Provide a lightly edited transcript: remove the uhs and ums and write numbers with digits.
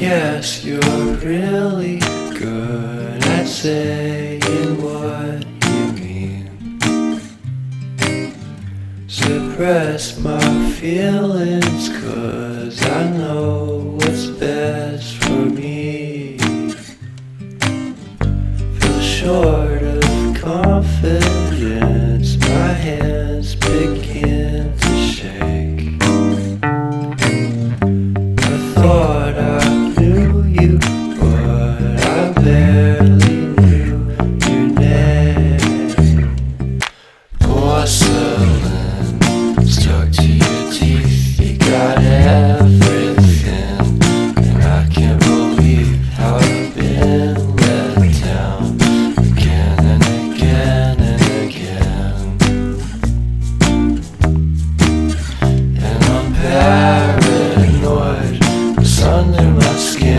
guess you're really good at saying what you mean. Suppress my feelings, 'cause I know what's best for me. Feel short of confidence, my hands begin to shake. I thought I knew you, but I barely knew your name. Porcelain stuck to your teeth, you got everything, and I can't believe how I've been let down again and again and again. And I'm paranoid, what's under my skin.